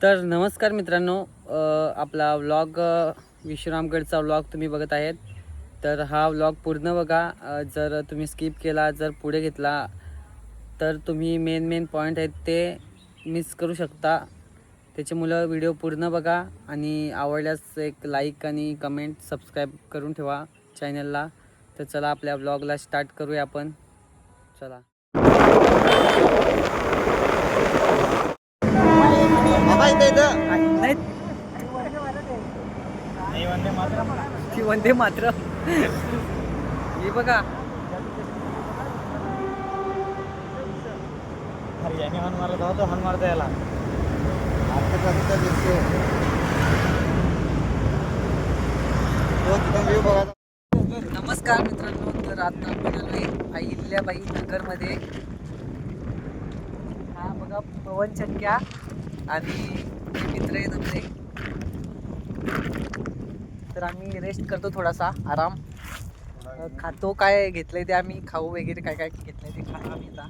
तर नमस्कार मित्रांनो, आपला व्लॉग विश्रामगडचा व्लॉग तुम्ही बघत आहेत. तर हा व्लॉग पूर्ण बघा. जर तुम्ही स्किप केला, जर पुढे घेतला तर तुम्ही मेन पॉईंट आहेत ते मिस करू शकता. त्याच्यामुळं व्हिडिओ पूर्ण बघा आणि आवडल्यास एक लाईक आणि कमेंट सबस्क्राईब करून ठेवा चॅनलला. तर चला आपल्या व्लॉगला स्टार्ट करूया आपण. चला. ती वंदे मात्र हे बघा. याने हॉर्न मारला तेव्हा तो हॉर्न मारता याला. नमस्कार मित्रांनो, तर आता आपण आलोय अहिल्याबाई नगरमध्ये. हा बघा पवन चक्क्या आणि मित्र आहेत आपले. तर आम्ही रेस्ट करतो, थोडासा आराम खातो. काय घेतलंय ते आम्ही खाऊ वगैरे, काय काय घेतलंय ते खातो आम्ही आता.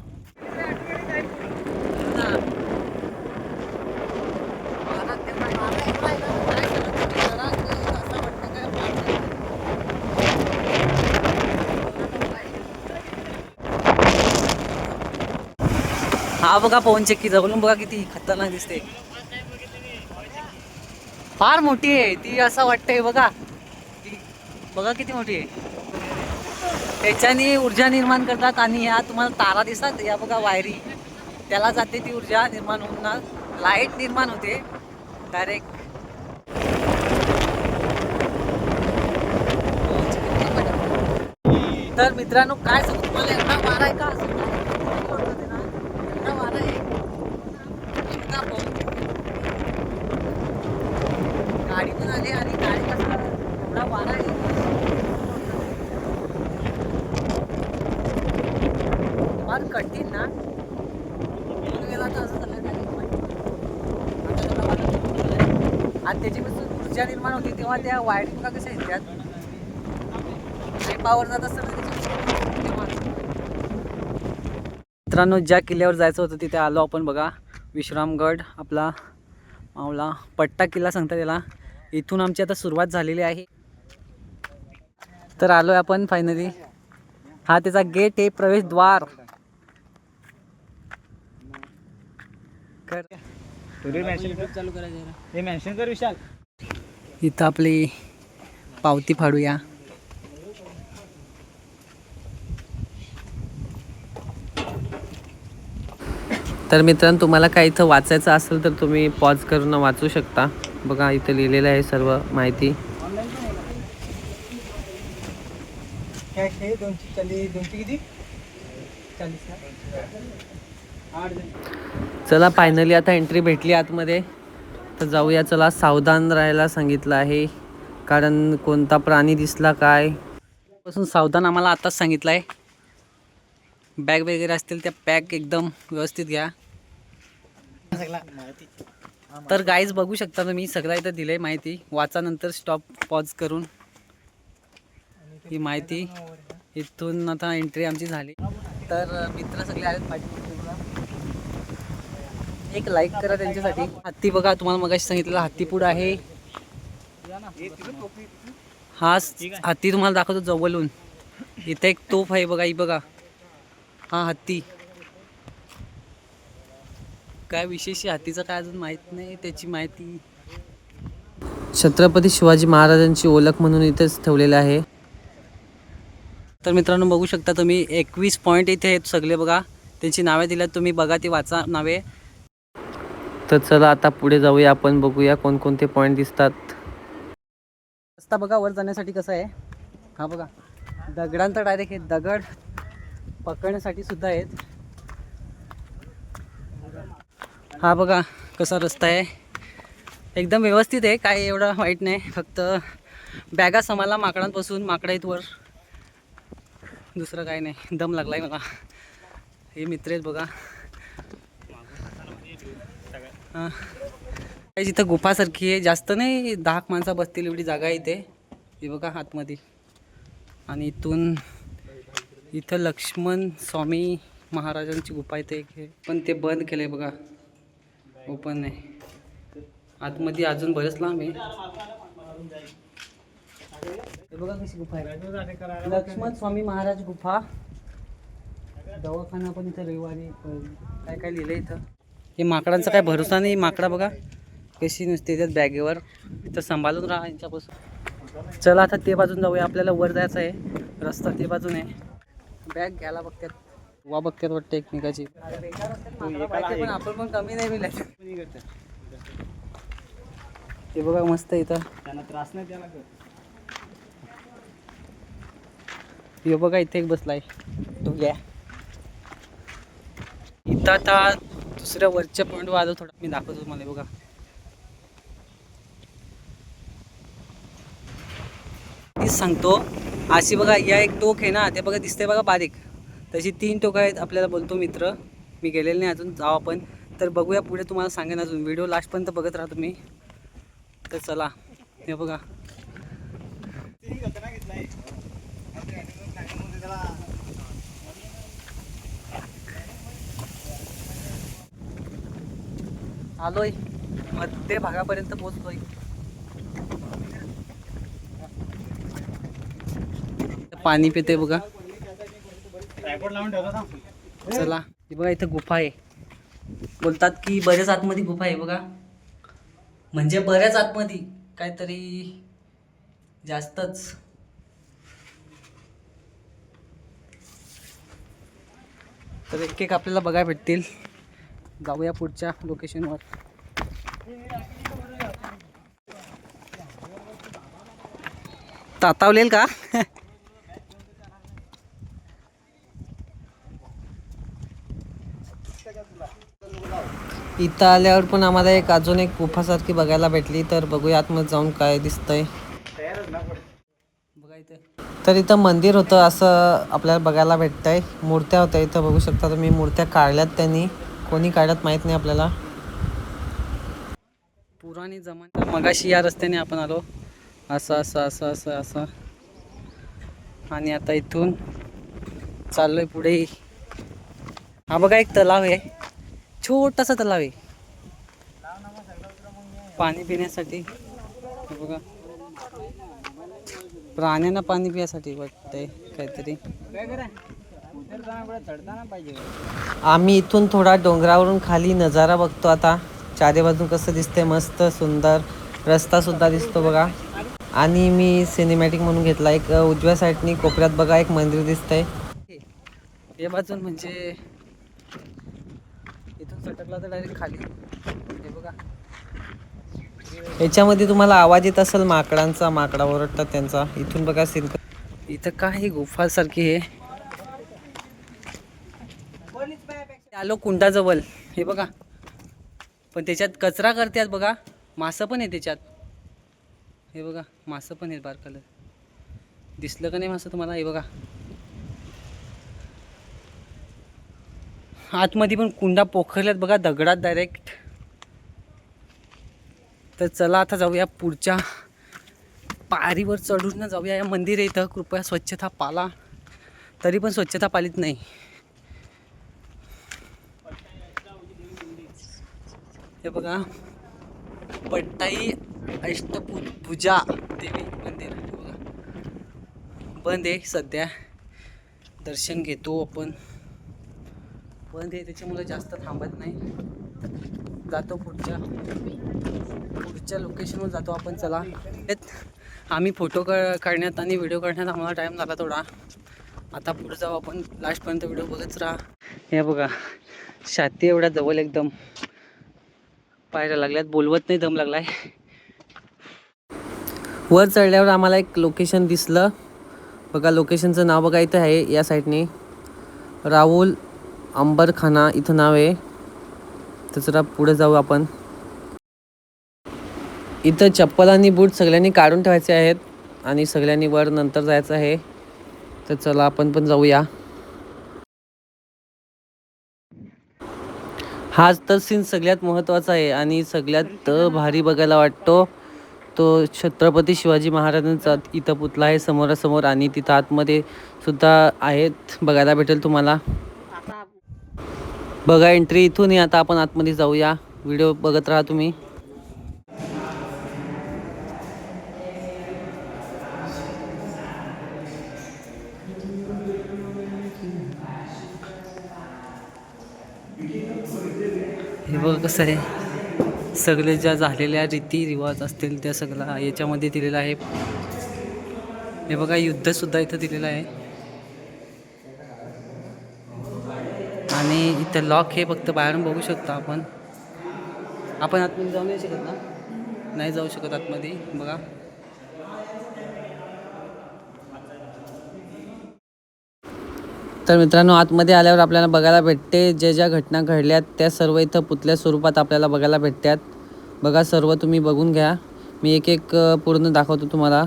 हा बघा पवन चक्की जवळून बघा किती खतरनाक दिसते. फार मोठी आहे ती, असं वाटतंय बघा. ती बघा किती मोठी आहे. त्याच्याने ऊर्जा निर्माण करतात आणि या तुम्हाला तारा दिसतात, या बघा वायरी, त्याला जाते ती ऊर्जा निर्माण होऊन ना लाईट निर्माण होते डायरेक्ट. तर मित्रांनो काय सांगू तुम्हाला, एवढा वारा आहे का असं एवढा वारा आहे. गाडी पण आली आणि गाडी कसं एवढा वारा आहे. फार कठीण ना गेला तर असं झालं आणि त्याच्यापासून ऊर्जा निर्माण होती तेव्हा त्या वायरिंग का कशा येतात पावर जात असताना. मित्रांनो ज्या किल्ल्यावर जायचं होतं तिथे आलो आपण बघा. विश्रामगड आपला मावला पट्टा किल्ला सांगता त्याला. इथून आमची आता सुरुवात झालेली आहे. तर आलोय आपण फायनली. हा त्याचा गेट आहे, प्रवेशद्वार. चालू करायचं हे मेन्शन कर विशाल. इथं आपली पावती फाडूया. तर मित्रांनो तुम्हाला काय इथं वाचायचं असेल तर तुम्ही पॉज करून वाचू शकता. बघा इथं लिहिलेलं आहे सर्व माहिती. चला फायनली आता एंट्री भेटली आतमध्ये. तर जाऊया चला. सावधान राहायला सांगितलं आहे, कारण कोणता प्राणी दिसला काय पासून सावधान आम्हाला आताच सांगितलं आहे. बॅग वगैरे असतील त्या पॅक एकदम व्यवस्थित घ्या. तर गाईज बघू शकता तुम्ही, सगळं इथं दिलंय माहिती. वाचा नंतर स्टॉप पॉज करून. ही माहिती इथून आता एंट्री आमची झाली. तर मित्र सगळे आहेत पाठीमागे. एक लाईक करा त्यांच्यासाठी. हत्ती बघा, तुम्हाला मगाशी सांगितलेलं हत्तीपूड आहे. हा हत्ती तुम्हाला दाखवतो जवळून. इथे एक तोफ आहे बघा, ही बघा. हा हत्ती काय विशेष हत्तीचं काय अजून माहीत नाही. त्याची माहिती छत्रपती शिवाजी महाराजांची ओळख म्हणून इथेच ठेवलेलं आहे. तर मित्रांनो बघू शकता तुम्ही 21 पॉईंट इथे आहेत सगळे बघा. त्यांची नावे दिल्यात, तुम्ही बघा ती वाचा नावे. तर चला आता पुढे जाऊया आपण, बघूया कोणकोणते पॉईंट दिसतात. रस्ता बघा वर जाण्यासाठी कसा आहे. हा बघा दगडांचा डायरेक्ट हे दगड पकडण्यासाठी सुद्धा आहेत. हा बघा कसा रस्ता आहे, एकदम व्यवस्थित आहे. काय एवढं वाईट नाही, फक्त बॅगा समाला माकडांपासून. माकडं आहेत वर, दुसरं काय नाही. दम लागलाय मला. हे मित्र आहेत बघा. हां जिथं गुफासारखी आहे, जास्त नाही, 10 माणसं बसतील एवढी जागा आहे इथे. हे बघा आतमध्ये. आणि इथं लक्ष्मण स्वामी महाराजांची गुफा इथे एक आहे, पण ते बंद केलंय बघा, ओपन नाही. आतमध्ये अजून बरेच लांब आहे. हे बघा कशी गुफा आहे. लक्ष्मण स्वामी महाराज गुफा. दवाखाना पण इथं रविवारी काय काय लिहिलं इथं. हे माकडांचा काय भरोसा नाही. माकडा बघा कशी नुसते त्यात बॅगेवर. इथं सांभाळून राहा यांच्यापासून. चला आता ते बाजून जाऊया. आपल्याला वर जायचं आहे. रस्ता ते बाजून आहे. बॅग घ्यायला बघतात. वा बघतात वाटतं एकमेकाची. पण आपण पण कमी नाही मिळालं. हे बघा मस्त इथं. त्यांना त्रास नाही त्याला. हे बघा इथे एक बसलाय. तो घ्या. इथं आता दुसऱ्या वरच्या पॉईंटवर आलो. थोडा मी दाखवतो तुम्हाला. बघा तीच सांगतो. अशी बघा या एक टोक आहे ना, ते बघा दिसतंय बघा बारीक. तशी 3 टोक आहेत. आपल्याला बोलतो मित्र. मी गेलेले नाही अजून. जाऊ आपण. तर बघूया पुढे. तुम्हाला सांगेन अजून. व्हिडिओ लास्टपर्यंत बघत राहा तुम्ही. तर चला. हे बघा आलोय. मध्य भागापर्यंत पोहोचलोय. पाणी पिते बघा. चला. हे बघा इथं गुफा आहे. बोलतात की बऱ्याच आतमध्ये गुफा आहे बघा. म्हणजे बऱ्याच आतमध्ये काहीतरी जास्तच. तर एक एक आपल्याला बघायला भेटतील. जाऊया पुढच्या लोकेशनवर. तातावलेल का? इथं आल्यावर पण आम्हाला अजून एक गुफासारखी बघायला भेटली. तर बघूया आतमध्ये जाऊन काय दिसतंय. बघा इथे. तर इथं मंदिर होतं असं आपल्याला बघायला भेटतंय. मूर्त्या होत्या इथं बघू शकता तुम्ही. मूर्त्या काढल्यात त्यांनी. कोणी काढल्यात माहीत नाही आपल्याला. पुराणी जमाना. मगाशी या रस्त्याने आपण आलो. असं असं असं असं असं. आणि आता इथून चाललोय पुढे. हा बघा एक तलाव आहे. छोटासा तलाव आहे पाणी पिण्यासाठी. हे बघा प्राण्यांना पाणी पिण्यासाठी वाटतंय काहीतरी. आम्ही इथून थोडा डोंगरावरून खाली नजारा बघतो आता. चारी बाजून कसं दिसतंय मस्त सुंदर. रस्ता सुद्धा दिसतो बघा. आणि मी सिनेमॅटिक म्हणून घेतला. एक उजव्या साईडनी कोपऱ्यात बघा एक मंदिर दिसतंय. हे बाजून म्हणजे इथून सटकला तर डायरेक्ट खाली. हे बघा याच्यामध्ये तुम्हाला आवाज येत असेल माकडांचा. माकडा ओरडतात त्यांचा. इथून बघा सीन. इथं काय गुफासारखी आहे. आलो कुंडाजवळ. हे बघा पण त्याच्यात कचरा करतात बघा. मासं पण आहे त्याच्यात. हे बघा मासं पण आहेत बारकालं. दिसलं का नाही मासं तुम्हाला? हे बघा आतमध्ये पण कुंडा पोखरल्यात बघा दगडात डायरेक्ट. तर चला आता जाऊया पुढच्या पायरीवर चढून जाऊया. या मंदिर आहे इथं. कृपया स्वच्छता पाला. तरी पण स्वच्छता पालीत नाही. हे बघा पट्टाई अष्टभुजा देवी मंदिर. बघा बंद आहे सध्या. दर्शन घेतो आपण. बंद आहे त्याच्यामुळे जास्त थांबत नाही. जातो पुढच्या लोकेशनवर जातो आपण. चला. आम्ही फोटो काढण्यात आणि व्हिडिओ काढण्यात आम्हाला टाईम झाला थोडा. आता पुढे जाऊ आपण. लास्टपर्यंत व्हिडिओ बघत राहा. हे बघा छाती एवढ्या जवळ एकदम पायऱ्या लागल्यात. बोलवत नाही दम लागलाय. वर चढल्यावर आम्हाला एक लोकेशन दिसलं बघा. लोकेशनचं नाव बघा इथं आहे या साईडने. राहुल अंबरखाना इथं नाव आहे. तर जरा पुढे जाऊ आपण. इथं चप्पल आणि बूट सगळ्यांनी काढून ठेवायचे आहेत. आणि सगळ्यांनी वर नंतर जायचं आहे. तर चला आपण पण जाऊया. हाच तर सीन सगळ्यात महत्त्वाचा आहे. आणि सगळ्यात भारी बघायला वाटतो तो छत्रपती शिवाजी महाराजांचा इथं पुतळा आहे समोरासमोर. आणि तिथं आतमध्ये सुद्धा आहेत बघायला भेटेल तुम्हाला. बघा एंट्री इथून आहे. आता आपण आतमध्ये जाऊया. व्हिडिओ बघत राहा तुम्ही. हे बघ कसं आहे, सगळे ज्या झालेल्या रीती रिवाज असतील त्या सगळा याच्यामध्ये दिलेला आहे. हे बघा युद्धसुद्धा इथं दिलेलं आहे. आणि इथं लॉक हे फक्त बाहेरून बघू शकतो आपण. आपण आतमध्ये जाऊ नाही शकत ना, नाही जाऊ शकत आतमध्ये. बघा तर मित्रांनो, आतमध्ये आल्यावर आपल्याला बघायला भेटते ज्या घटना घडल्यात त्या सर्व इथं पुतल्या स्वरूपात आपल्याला बघायला भेटतात. बघा सर्व तुम्ही बघून घ्या. मी एक एक पूर्ण दाखवतो तुम्हाला.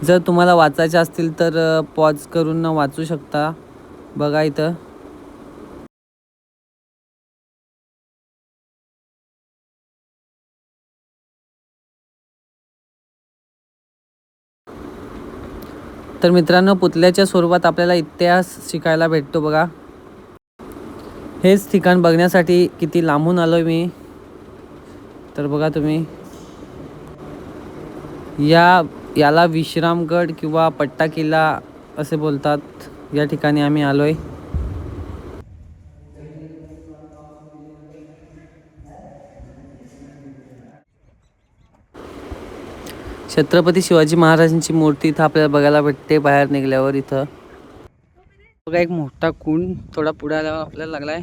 जर तुम्हाला वाचायचे असतील तर पॉज करून वाचू शकता. बघा इथं तर मित्रांनो, पुतल्याच्या स्वरूपात आपल्याला इतिहास शिकायला भेटतो. बघा हेच ठिकाण बघण्यासाठी किती लांबून आलोय मी. तर बघा तुम्ही, याला विश्रामगड किंवा पट्टा किल्ला असे बोलतात. या ठिकाणी आम्ही आलोय. छत्रपती शिवाजी महाराजांची मूर्ती इथं आपल्याला बघायला भेटते बाहेर निघाल्यावर. इथं बघा एक मोठा कुंड थोडा पुढे आल्यावर आपल्याला लागलाय.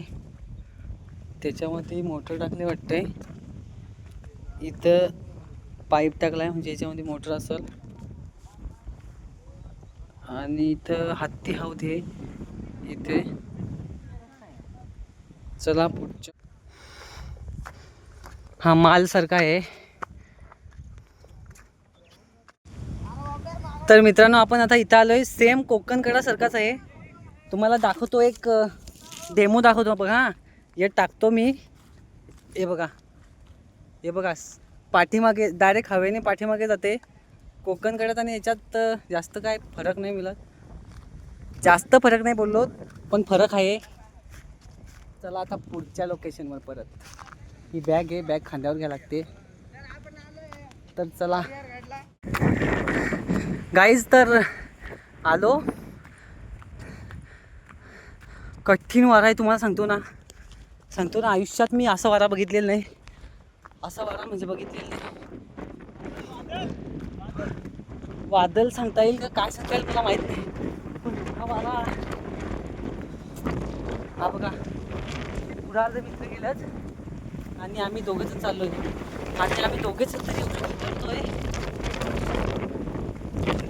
त्याच्यामध्ये मोटर टाकले वाटते. इथं पाईप टाकलाय म्हणजे याच्यामध्ये मोटर असेल. आणि इथं हत्ती हौद हे इथे. चला पुढच्या. हा माल सारखा आहे. तर मित्रांनो, आपण आता इथं आलोय. सेम कोकणकडा सारखाच आहे. तुम्हाला दाखवतो, एक डेमो दाखवतो. बघा हां, हे टाकतो मी. हे बघा, हे बघा पाठीमागे डायरेक्ट हवेने पाठीमागे जाते. कोकणकड्यात आणि याच्यात जास्त काय फरक नाही मिळत. जास्त फरक नाही बोललो, पण फरक आहे. चला आता पुढच्या लोकेशनवर परत. ही बॅग आहे, बॅग खांद्यावर घ्यायला लागते. तर चला गाईज, तर आलो. कठीण वारा आहे, तुम्हाला सांगतो ना आयुष्यात मी असा वारा बघितलेला नाही. असा वारा म्हणजे बघितलेला नाही. वादळ सांगता येईल का काय सांगता येईल मला माहित नाही. पण हा वारा, हा बघा पुढे अर्ध मित्र गेलंच आणि आम्ही दोघेच चाललोय. आणि आम्ही दोघेच तरी उतरतोय.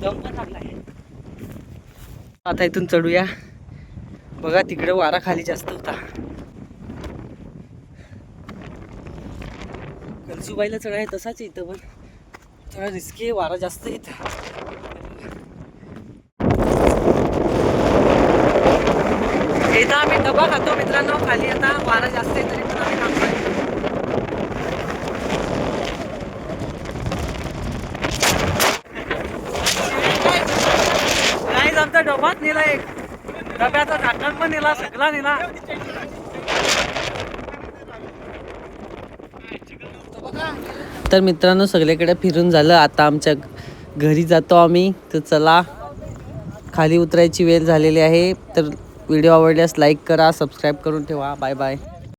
दम पण लागलाय. आता इथून चढूया. बघा तिकडे वारा खाली जास्त होता. कलसुबाईला चढाय तसाच इथं, पण थोडा रिस्की आहे. वारा जास्त येत. एकदा आम्ही डबा खातो मित्रांनो खाली. आता वारा जास्त आहे तरी पण आम्ही थांबतोय. नाही आमचा डबाच नेला. एक डब्याचा झाकण पण नेला, सगळा नेला. तर मित्रांनो, सगळीकडे फिरून झालं. आता आमच्या घरी जातो आम्ही. तर चला, खाली उतरायची वेळ झालेली आहे. तर व्हिडिओ आवडल्यास लाईक करा, सबस्क्राईब करून ठेवा. Bye bye.